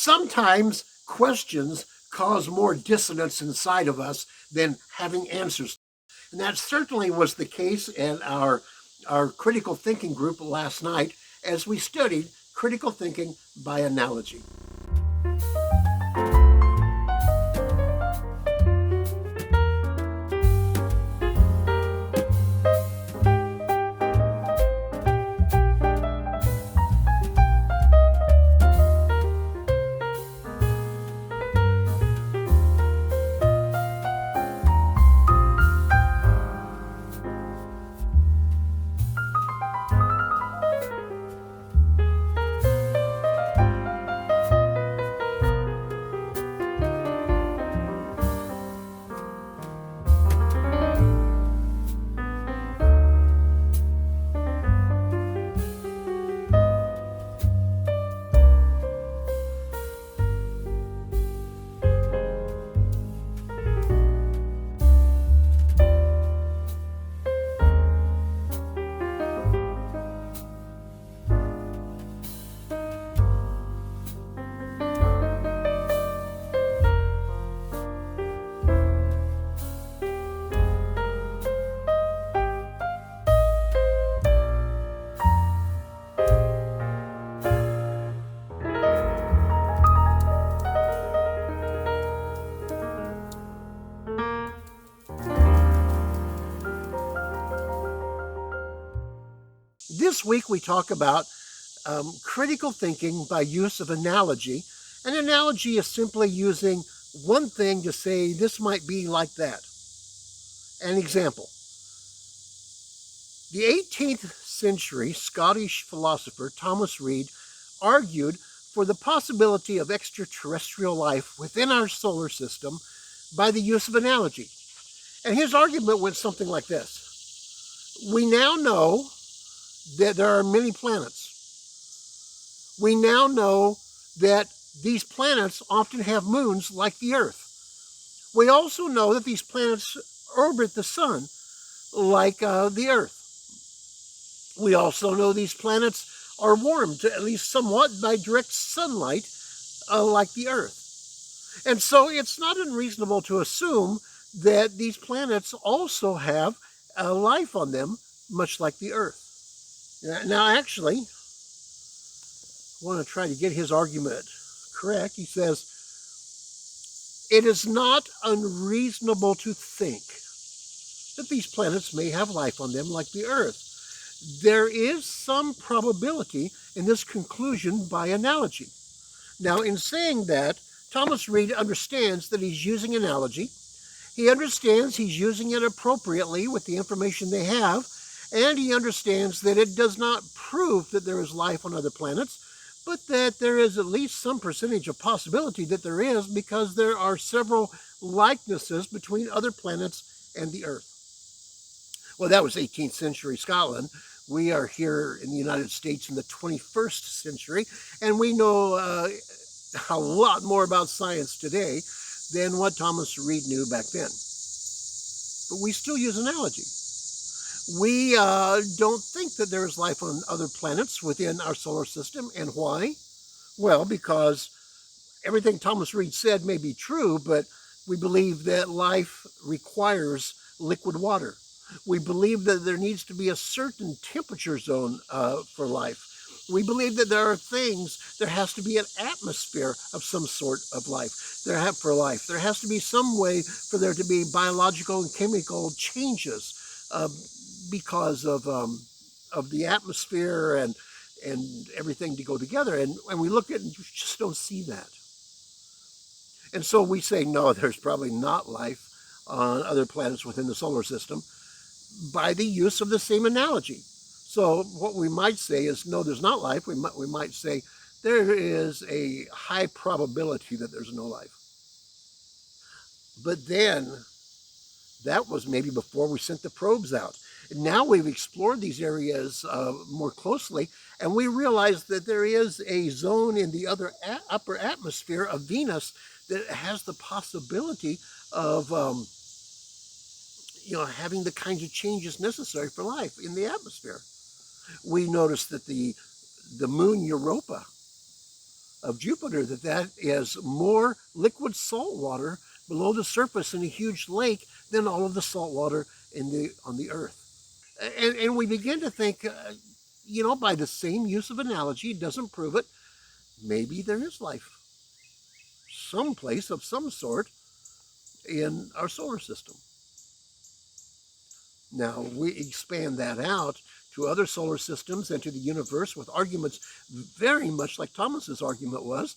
sometimes questions cause more dissonance inside of us than having answers. And that certainly was the case in our critical thinking group last night as we studied critical thinking by analogy. This week we talk about critical thinking by use of analogy. An analogy is simply using one thing to say this might be like that. An example. The 18th century Scottish philosopher Thomas Reid argued for the possibility of extraterrestrial life within our solar system by the use of analogy. And his argument went something like this. We now know that there are many planets. We now know that these planets often have moons like the Earth. We also know that these planets orbit the sun like the Earth. We also know these planets are warmed at least somewhat by direct sunlight like the Earth. And so it's not unreasonable to assume that these planets also have life on them, much like the Earth. Now, actually, I want to try to get his argument correct. He says, it is not unreasonable to think that these planets may have life on them like the Earth. There is some probability in this conclusion by analogy. Now, in saying that, Thomas Reid understands that he's using analogy. He understands he's using it appropriately with the information they have. And he understands that it does not prove that there is life on other planets, but that there is at least some percentage of possibility that there is because there are several likenesses between other planets and the Earth. Well, that was 18th century Scotland. We are here in the United States in the 21st century, and we know a lot more about science today than what Thomas Reid knew back then. But we still use analogy. We don't think that there is life on other planets within our solar system. And why? Well, because everything Thomas Reid said may be true, but we believe that life requires liquid water. We believe that there needs to be a certain temperature zone for life. We believe that there has to be an atmosphere of some sort of life. There has to be some way for there to be biological and chemical changes because of the atmosphere and everything to go together. And we look at it and you just don't see that. And so we say, no, there's probably not life on other planets within the solar system by the use of the same analogy. So what we might say is, no, there's not life. We might say there is a high probability that there's no life. But then that was maybe before we sent the probes out. Now we've explored these areas more closely, and we realize that there is a zone in the upper atmosphere of Venus that has the possibility of having the kinds of changes necessary for life in the atmosphere. We noticed that the moon Europa of Jupiter, that is more liquid salt water below the surface in a huge lake than all of the salt water on the Earth. And we begin to think, by the same use of analogy, it doesn't prove it. Maybe there is life someplace of some sort in our solar system. Now, we expand that out to other solar systems and to the universe with arguments very much like Thomas's argument was.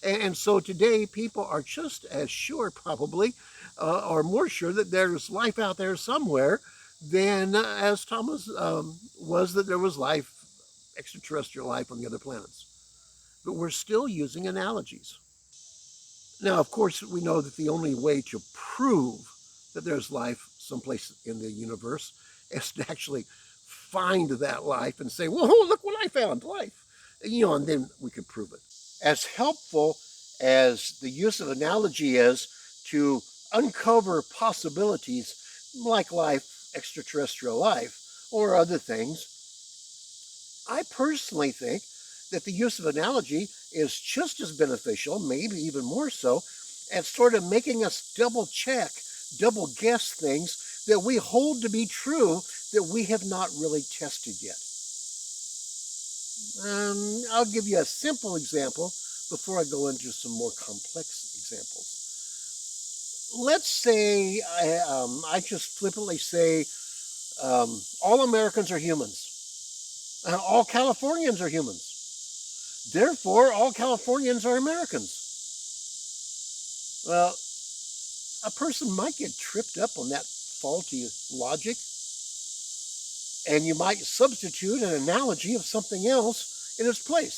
And so today, people are just as sure, probably, or more sure that there's life out there somewhere than as Thomas was that there was life, extraterrestrial life on the other planets. But we're still using analogies. Now, of course, we know that the only way to prove that there's life someplace in the universe is to actually find that life and say, whoa, look what I found, life. And then we could prove it. As helpful as the use of analogy is to uncover possibilities like life, extraterrestrial life, or other things, I personally think that the use of analogy is just as beneficial, maybe even more so, at sort of making us double check, double guess things that we hold to be true that we have not really tested yet. I'll give you a simple example before I go into some more complex examples. Let's say I just flippantly say all Americans are humans. All Californians are humans. Therefore, all Californians are Americans. Well, a person might get tripped up on that faulty logic, and you might substitute an analogy of something else in its place.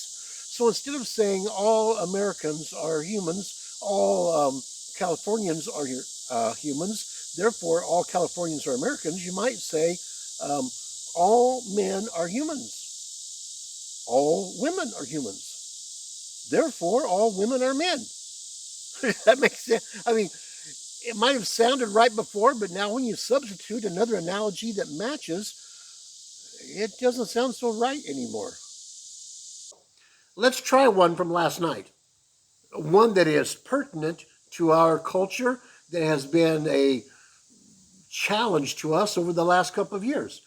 So instead of saying all Americans are humans, all Californians are humans, therefore all Californians are Americans, you might say all men are humans, all women are humans, therefore all women are men. That makes sense. I mean, it might have sounded right before, but now when you substitute another analogy that matches, it doesn't sound so right anymore. Let's try one from last night. One that is pertinent to our culture, that has been a challenge to us over the last couple of years.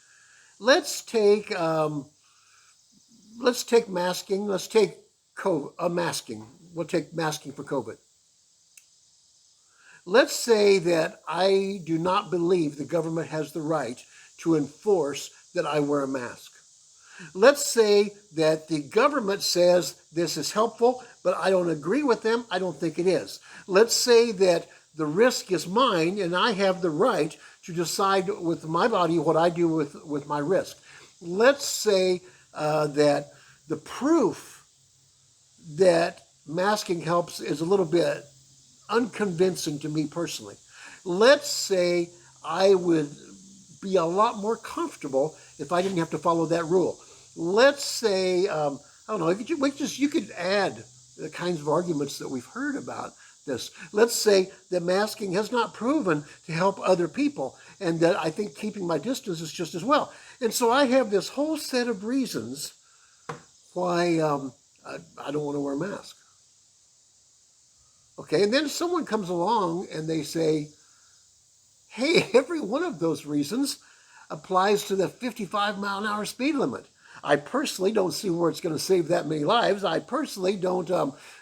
Let's take masking. Let's take masking. We'll take masking for COVID. Let's say that I do not believe the government has the right to enforce that I wear a mask. Let's say that the government says this is helpful, but I don't agree with them. I don't think it is. Let's say that the risk is mine and I have the right to decide with my body what I do with my risk. Let's say that the proof that masking helps is a little bit unconvincing to me personally. Let's say I would be a lot more comfortable if I didn't have to follow that rule. Let's say, I don't know, you could add the kinds of arguments that we've heard about this. Let's say that masking has not proven to help other people, and that I think keeping my distance is just as well. And so I have this whole set of reasons why I don't want to wear a mask. Okay, and then someone comes along and they say, hey, every one of those reasons applies to the 55-mile-an-hour speed limit. I personally don't see where it's going to save that many lives. I personally don't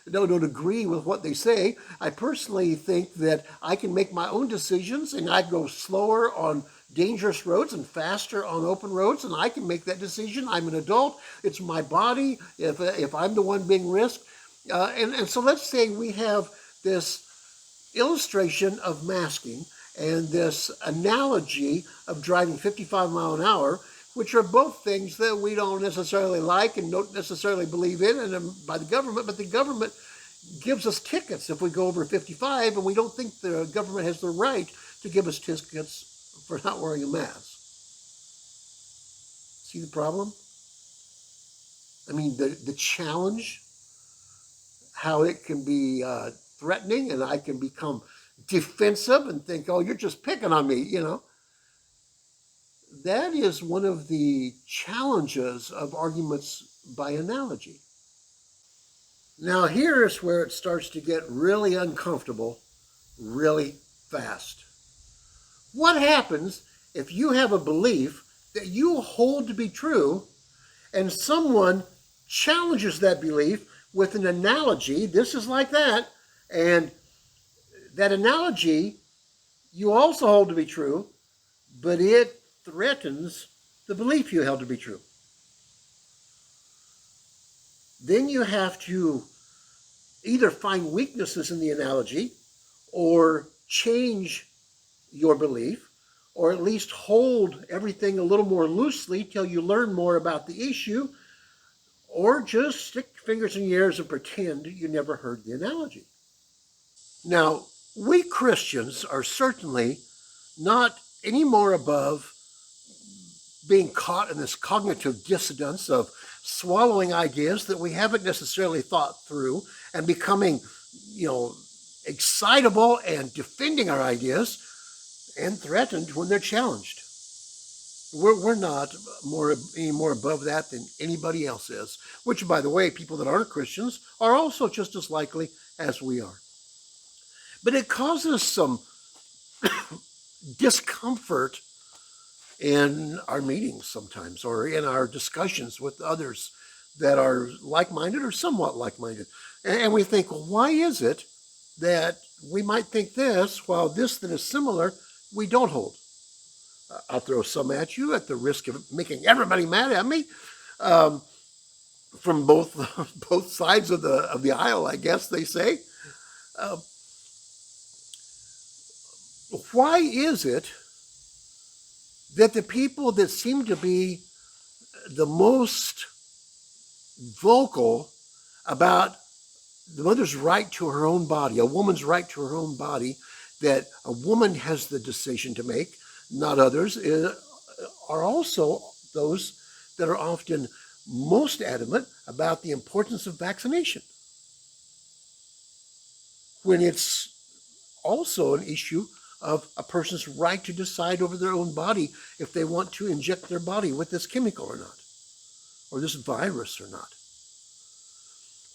agree with what they say. I personally think that I can make my own decisions, and I go slower on dangerous roads and faster on open roads, and I can make that decision. I'm an adult. It's my body. If I'm the one being risked, and so let's say we have this illustration of masking and this analogy of driving 55 mile an hour, which are both things that we don't necessarily like and don't necessarily believe in, and by the government, but the government gives us tickets if we go over 55, and we don't think the government has the right to give us tickets for not wearing a mask. See the problem? I mean, the challenge, how it can be threatening, and I can become defensive and think, oh, you're just picking on me, That is one of the challenges of arguments by analogy. Now here's where it starts to get really uncomfortable really fast. What happens if you have a belief that you hold to be true and someone challenges that belief with an analogy? This is like that, and that analogy you also hold to be true, but it threatens the belief you held to be true. Then you have to either find weaknesses in the analogy or change your belief, or at least hold everything a little more loosely till you learn more about the issue, or just stick your fingers in your ears and pretend you never heard the analogy. Now, we Christians are certainly not any more above being caught in this cognitive dissonance of swallowing ideas that we haven't necessarily thought through and becoming, excitable and defending our ideas and threatened when they're challenged. We're not any more above that than anybody else is, which, by the way, people that aren't Christians are also just as likely as we are. But it causes some discomfort in our meetings sometimes, or in our discussions with others that are like-minded or somewhat like-minded. And we think, well, why is it that we might think this while this that is similar we don't hold? I'll throw some at you at the risk of making everybody mad at me, from both sides of the aisle, I guess they say. Why is it that the people that seem to be the most vocal about the mother's right to her own body, a woman's right to her own body, that a woman has the decision to make, not others, are also those that are often most adamant about the importance of vaccination, when it's also an issue of a person's right to decide over their own body if they want to inject their body with this chemical or not, or this virus or not.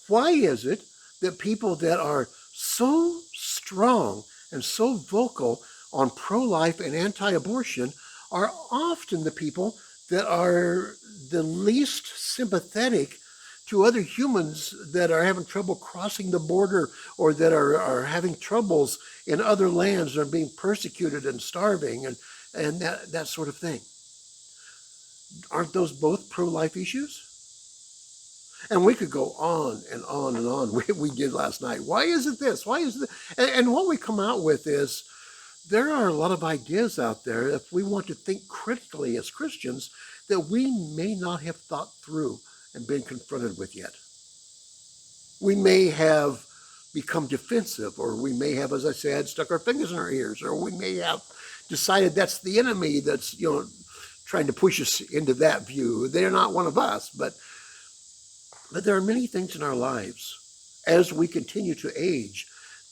Why is it that people that are so strong and so vocal on pro-life and anti-abortion are often the people that are the least sympathetic to other humans that are having trouble crossing the border, or that are having troubles in other lands, or being persecuted and starving and that sort of thing? Aren't those both pro-life issues? And we could go on and on and on. We did last night. Why is it this? Why is it this? And what we come out with is, there are a lot of ideas out there, if we want to think critically as Christians, that we may not have thought through and been confronted with yet. We may have become defensive, or we may have, as I said, stuck our fingers in our ears, or we may have decided that's the enemy that's trying to push us into that view. They're not one of us, but there are many things in our lives as we continue to age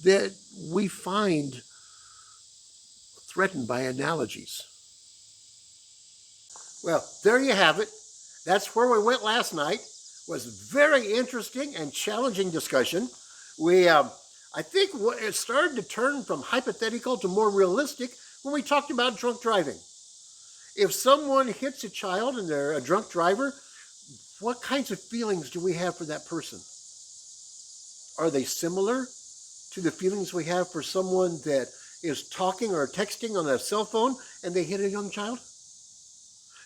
that we find threatened by analogies. Well, there you have it. That's where we went last night. It was a very interesting and challenging discussion. I think it started to turn from hypothetical to more realistic when we talked about drunk driving. If someone hits a child and they're a drunk driver, what kinds of feelings do we have for that person? Are they similar to the feelings we have for someone that is talking or texting on a cell phone and they hit a young child?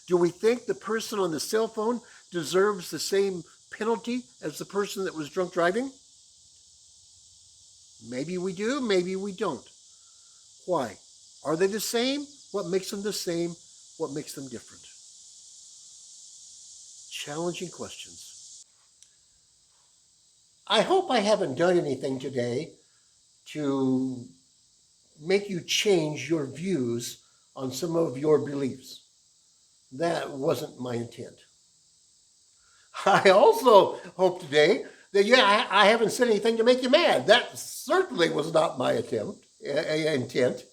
Do we think the person on the cell phone deserves the same penalty as the person that was drunk driving? Maybe we do, maybe we don't. Why? Are they the same? What makes them the same? What makes them different? Challenging questions. I hope I haven't done anything today to make you change your views on some of your beliefs. That wasn't my intent. I also hope today that I haven't said anything to make you mad. That certainly was not my intent.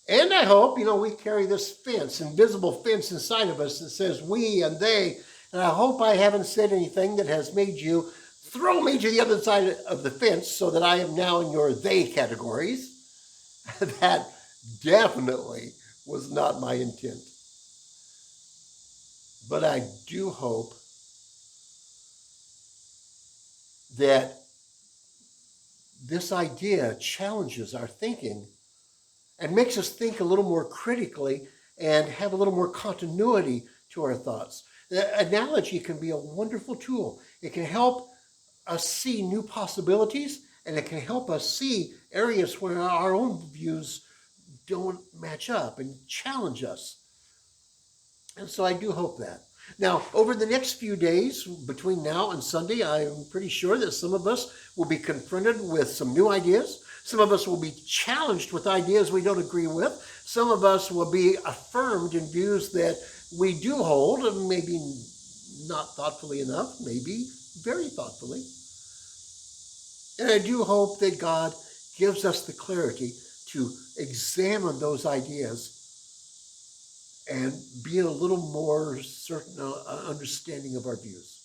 And I hope, we carry this fence, invisible fence inside of us that says we and they. And I hope I haven't said anything that has made you throw me to the other side of the fence so that I am now in your they categories. That definitely was not my intent. But I do hope that this idea challenges our thinking and makes us think a little more critically and have a little more continuity to our thoughts. The analogy can be a wonderful tool. It can help us see new possibilities, and it can help us see areas where our own views don't match up and challenge us. And so I do hope that. Now, over the next few days, between now and Sunday, I'm pretty sure that some of us will be confronted with some new ideas. Some of us will be challenged with ideas we don't agree with. Some of us will be affirmed in views that we do hold, and maybe not thoughtfully enough, maybe very thoughtfully. And I do hope that God gives us the clarity to examine those ideas and be a little more certain understanding of our views.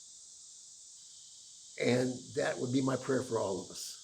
And that would be my prayer for all of us.